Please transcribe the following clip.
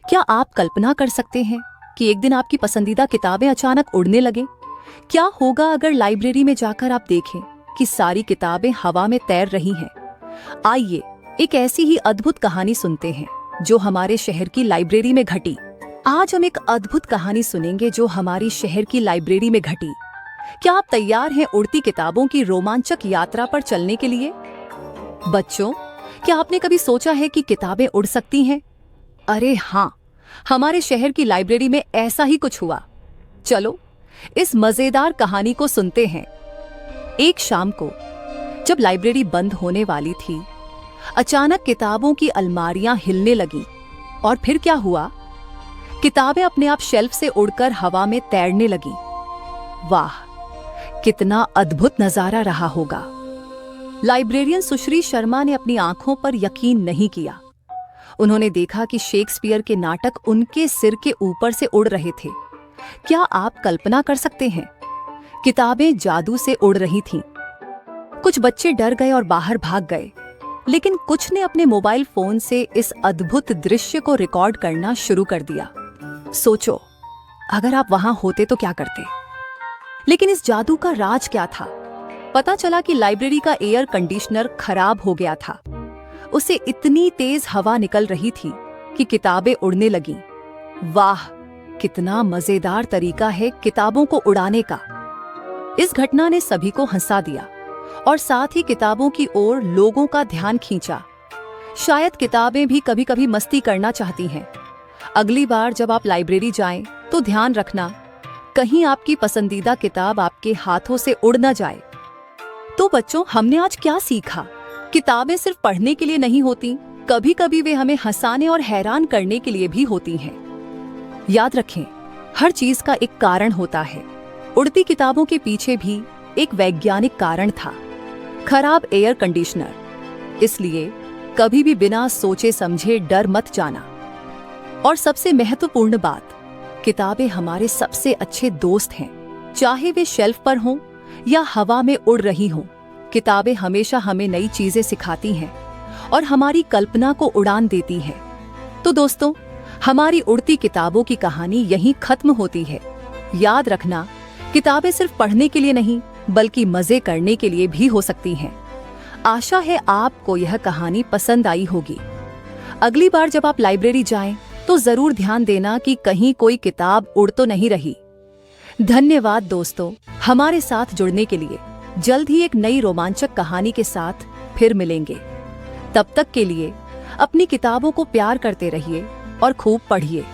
क्या आप कल्पना कर सकते हैं कि एक दिन आपकी पसंदीदा किताबें अचानक उड़ने लगे? क्या होगा अगर लाइब्रेरी में जाकर आप देखें कि सारी किताबें हवा में तैर रही हैं? आइए एक ऐसी ही अद्भुत कहानी सुनते हैं जो हमारे शहर की लाइब्रेरी में घटी। आज हम एक अद्भुत कहानी सुनेंगे जो हमारी शहर की लाइब्रेरी में घटी। क्या आप तैयार हैं उड़ती किताबों की रोमांचक यात्रा पर चलने के लिए? बच्चों, क्या आपने कभी सोचा है कि किताबें उड़ सकती हैं? अरे हाँ, हमारे शहर की लाइब्रेरी में ऐसा ही कुछ हुआ। चलो इस मजेदार कहानी को सुनते हैं। एक शाम को जब लाइब्रेरी बंद होने वाली थी, अचानक किताबों की अलमारियां हिलने लगीं। और फिर क्या हुआ? किताबें अपने आप शेल्फ से उड़कर हवा में तैरने लगीं। वाह, कितना अद्भुत नजारा रहा होगा। लाइब्रेरियन सुश्री शर्मा ने अपनी आंखों पर यकीन नहीं किया। उन्होंने देखा कि शेक्सपियर के नाटक उनके सिर के ऊपर से उड़ रहे थे। क्या आप कल्पना कर सकते हैं? किताबें जादू से उड़ रही थीं। कुछ बच्चे डर गए और बाहर भाग गए, लेकिन कुछ ने अपने मोबाइल फोन से इस अद्भुत दृश्य को रिकॉर्ड करना शुरू कर दिया। सोचो, अगर आप वहां होते तो क्या करते? लेकिन इस जादू का राज क्या था? पता चला कि लाइब्रेरी का एयर कंडीशनर खराब हो गया था। उसे इतनी तेज हवा निकल रही थी कि किताबें उड़ने लगीं। वाह, कितना मजेदार तरीका है किताबों को उड़ाने का। इस घटना ने सभी को हंसा दिया और साथ ही किताबों की ओर लोगों का ध्यान खींचा। शायद किताबें भी कभी-कभी मस्ती करना चाहती हैं। अगली बार जब आप लाइब्रेरी जाएं तो ध्यान रखना, कहीं आपकी पसंदीदा किताब आपके हाथों से उड़ न जाए। तो बच्चों, हमने आज क्या सीखा? किताबें सिर्फ पढ़ने के लिए नहीं होती, कभी-कभी वे हमें हंसाने और हैरान करने के लिए भी होती हैं। याद रखें, हर चीज का एक कारण होता है। उड़ती किताबों के पीछे भी एक वैज्ञानिक कारण था, खराब एयर कंडीशनर। इसलिए कभी भी बिना सोचे समझे डर मत जाना। और सबसे महत्वपूर्ण बात, किताबें हमारे सबसे अच्छे दोस्त हैं, चाहे वे शेल्फ पर हों या हवा में उड़ रही हों। किताबें हमेशा हमें नई चीजें सिखाती हैं और हमारी कल्पना को उड़ान देती हैं। तो दोस्तों, हमारी उड़ती किताबों की कहानी यहीं खत्म होती है। याद रखना, किताबें सिर्फ पढ़ने के लिए नहीं, बल्कि मजे करने के लिए भी हो सकती हैं। आशा है आपको यह कहानी पसंद आई होगी। अगली बार जब आप लाइब्रेरी जाएं, तो जरूर ध्यान देना कि कहीं कोई किताब उड़ तो नहीं रही। धन्यवाद दोस्तों, हमारे साथ जुड़ने के लिए। जल्द ही एक नई रोमांचक कहानी के साथ फिर मिलेंगे। तब तक के लिए अपनी किताबों को प्यार करते रहिए और खूब पढ़िए।